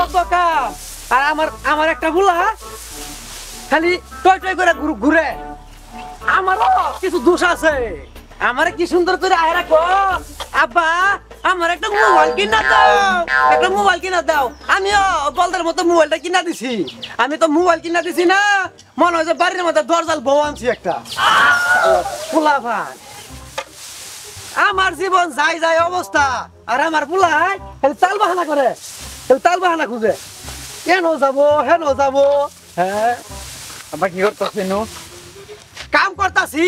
কত কাম আর আমার আমার একটা বুলা খালি টয় টয় করে ঘুরে আমারও কিছু দোষ আছে আমারে কি সুন্দর করে আয় রাখো আব্বা আমার একটা মোবাইল কিনা দাও একটা মোবাইল কিনা দাও আমিও বলদের মতো মোবাইলটা কিনা দিছি আমি তো মোবাইল কিনা দিছি না মনে হয় যে বাড়ির মধ্যে দরজাল বউ আনছি একটা পোলা ভাই আমার জীবন যাই যাই অবস্থা আর আমার পোলাই তাল বাহানা করে তাল বাহানা খুঁজে কেন যাবো হেন যাবো হ্যাঁ আবার কি করতেছিস কাম করতাছি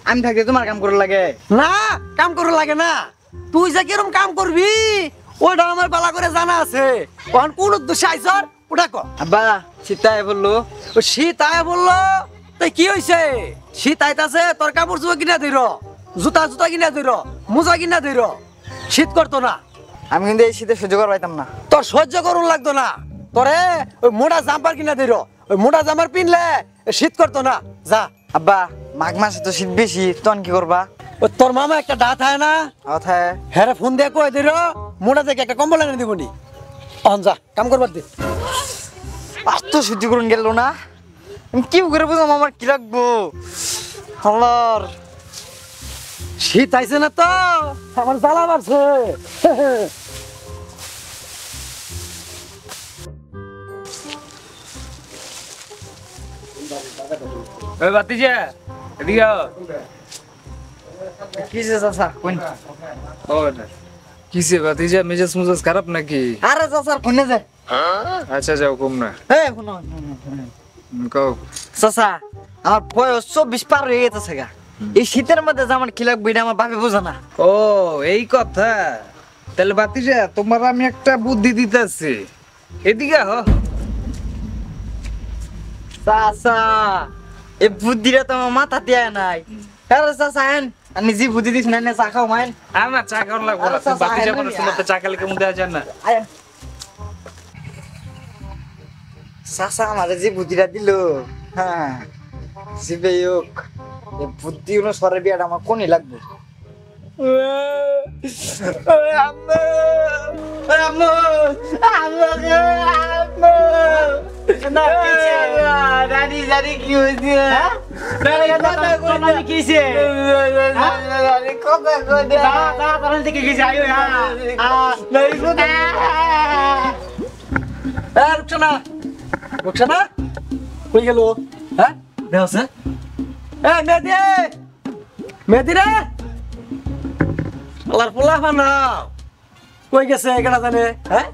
আমি থাকতে তোমার কাম করার লাগে না কাম করা লাগে না তুই যে কিরম কাম করবি ওটা আমার বালা করে জানা আছে কোন কোন উদ্দেশ্যে আইছর ওটা কর আব্বা সীতায় বললো শীত আয় বললো তাই কি হইছে শীত আইতাছে তোর কাপড় চোপড় কিনা দিল জুতা জুতা কিনা দিল মোজা কিনা দিল শীত করতো না আমি কিন্তু এই শীতে সহ্য করতে পারতাম না তোর সহ্য করুন লাগতো না তোরে ওই মোটা জাম্পার কিনা দিল ওই মোটা জামার পিনলে শীত করতো না যা আব্বা মাঘ মাসে তো শীত বেশি তখন কি করবা ওই তোর মামা একটা ডাত হয় না অথায় হ্যাঁ ফোন দিয়ে কয়ে দিল মোটা থেকে একটা কম্বল এনে দিবনি অন যা কাম করবার দে আজ তো সহ্য করুন গেল না আমি কি করে বুঝলাম আমার কি লাগবো আমার শীত আইছে না তো আমার জ্বালা বাড়ছে ওই বাতিজা এদিকে আও। কিসে চাচা কোন ও না কিসে বাতিজা মেজাজ মুজাজ খারাপ নাকি আরে চাচা কোনে যায় আচ্ছা যাও কম না এই শুনো কও চাচা আমার বয়স 24 পার হয়ে গেছে গা এই শীতের মধ্যে যে আমার কি লাগবে এটা আমার বাপে বোঝে না ও এই কথা তাহলে বাতিজা তোমার আমি একটা বুদ্ধি দিতেছি এদিকে আহ চাচা এই বুদ্ধিটা তো আমার মাথা দিয়ে নাই আরে চাচা আইন আমি যে বুদ্ধি দিছ না না চা খাও মাইন আমার চা খাওয়ার লাগবো না তুমি বাতিজা মনে তোমার তো চা খেলে কেমন দেওয়া যায় না আইন চাচা আমার যে বুদ্ধিটা দিল হ্যাঁ জিবে হোক এই বুদ্ধি অনুসারে বিয়াটা আমার কোনই লাগবে কি হয়েছে রুকসানা রুকসানা কই গেল হ্যাঁ দেহছে এ মেদি মেদি রে আল্লাহর পোলা বানাও কই গেছে কেডা জানে হ্যাঁ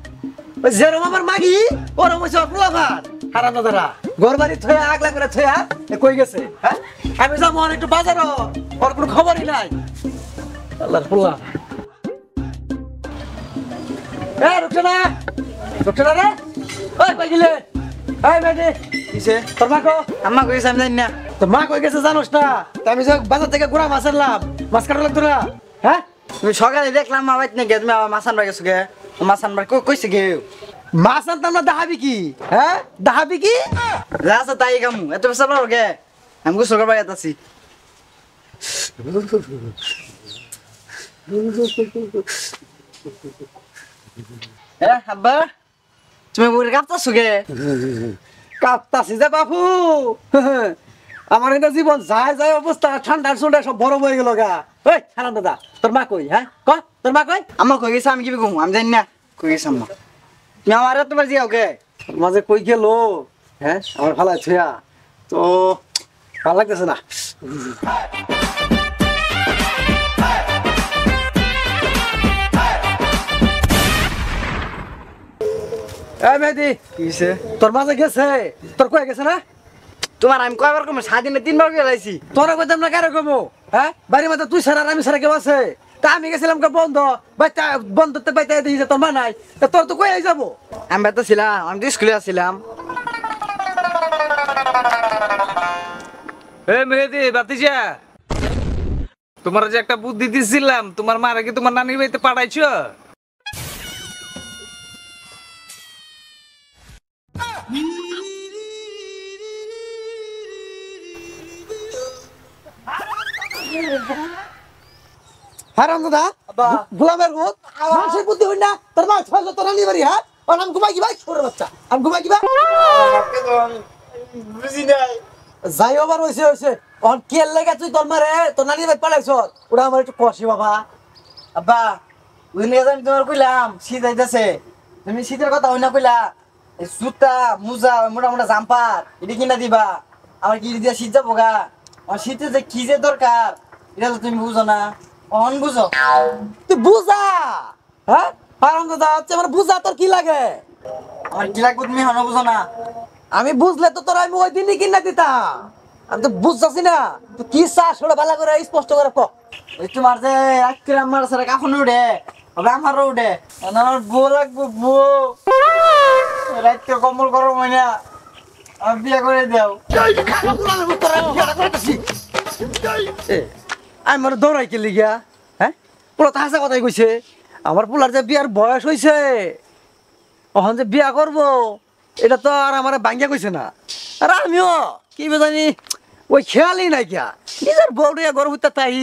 ওই যেরম আমার মাগি ওরম হইছে ওর পোলা ভাত হারাম দাদা ঘর বাড়ি থয়া আগলা করে থয়া কই গেছে হ্যাঁ আমি যাবো একটু বাজার ওর কোনো খবরই নাই আল্লাহর পোলা এ রুকসানা রুকসানা রে ওই কই গেলে এই মেদি কিসে তোর মা কো আম্মা কইছে আমি জানি না তো মা কই গেছে জানোস না তা আমি যে বাজার থেকে গুড়া মাছ আনলাম মাছ কাটা লাগতো না হ্যাঁ তুমি সকালে দেখলাম মা বাইত নাকি তুমি আবার মাছ আনবার গেছো গে মাছ আনবার কইছে গে মাছ আনতাম না দাহাবি কি হ্যাঁ দাহাবি কি যা আছে তাই কামু এত বেসার পারো গে আমি গোসল করবার যাচ্ছি আব্বা তুমি বুড়ি কাঁপতাছো গে কাঁপতাছি যে বাপু আমার এটা জীবন যায় যায় অবস্থা ঠান্ডা ঠান্ডা সব বরফ হয়ে গেল গা ওই হারাম দাদা তোর মা কই হ্যাঁ ক তোর মা কই আম্মা কই গেছে আমি কি কমু আমি জানি না কই গেছে আম্মা তুমি আমার তোমার জিয়াও গে তোর মাঝে কই গেল হ্যাঁ আমার ভালো আছে তো ভালো লাগতেছে না এই মেহেদি কিছে তোর মাঝে গেছে তোর কই গেছে না তোমার আমি কয়বার কম সাদিনে 3 বার গেলাইছি তোরা কইতাম না কারে কমো হ্যাঁ বাড়ির মধ্যে তুই ছাড়া আর আমি ছাড়া কেউ আছে তা আমি গেছিলাম কে বন্ধ বাইতে বন্ধতে বাইতে দেখি যে তোর মা নাই তা তোর তো কই যাবো আমি বেতা ছিলাম আমি তো স্কুলে আসছিলাম এ মেহেদি বাতিজা তোমার যে একটা বুদ্ধি দিছিলাম তোমার মারা কি তোমার নানির বাড়িতে পাঠাইছো হারাম দাদা গোলামের ভূত মানুষের বুদ্ধি হই না তোর মা ছয় তোর নিয়ে বাড়ি হ্যাঁ আমি ঘুমাই কি ভাই ছোট বাচ্চা আমি ঘুমাই কি ভাই বুঝি নাই যাই আবার হয়েছে অন কে লেগে তুই তোর মারে তোর নানি ভাই পালাইছ ওটা আমার একটু কষি বাবা আব্বা ওই নিয়ে আমি তোমার কইলাম শীত আইতাছে তুমি শীতের কথা হই না কইলা এই জুতা মুজা মোটা মোটা জাম্পার এটা কিনা দিবা আমার কি দিয়া শীত যাবো গা আমার শীতে যে কি যে দরকার এটা তো তুমি বুঝো না অন বুঝো তুই বুঝা হ্যাঁ পারন দাদা হচ্ছে আমার বুঝা তোর কি লাগে আমার কি লাগবে তুমি হন বুঝো না আমি বুঝলে তো তোর আমি ওই দিনই কিনা দিতাম আমি তো বুঝতেছি না তুই কি চাস ওটা ভালো করে স্পষ্ট করে ক এই তোমার যে আজকে আমার সারা কাফন উঠে হবে আমারও উঠে আমার বউ লাগবো বউ রাত্রে কম্বল গরম হয় না আমি বিয়ে করে দাও আমি মানে দৌড়াই কে লিগিয়া হ্যাঁ পোলা তো হাসা কথাই কইছে আমার পোলার যে বিয়ার বয়স হয়েছে অহন যে বিয়া করব এটা তো আর আমার বাঙ্গিয়া কইছে না আর আমিও কি জানি ওই খেয়ালই নাই কিয়া নিজের বউটা গরম হইতে তাই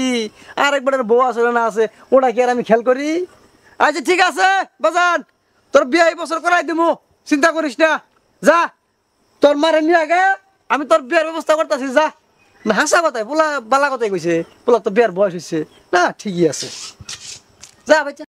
আর একবারের বউ আছে না আছে ওটা কি আর আমি খেয়াল করি আচ্ছা ঠিক আছে বাজান তোর বিয়া এই বছর করাই দিমু চিন্তা করিস না যা তোর মারে নিয়ে আগে আমি তোর বিয়ার ব্যবস্থা করতেছি যা না হাসা কথাই পোলা বালা কথাই কইছে পোলা তো বিয়ার বয়স হয়েছে না ঠিকই আছে যা ভাই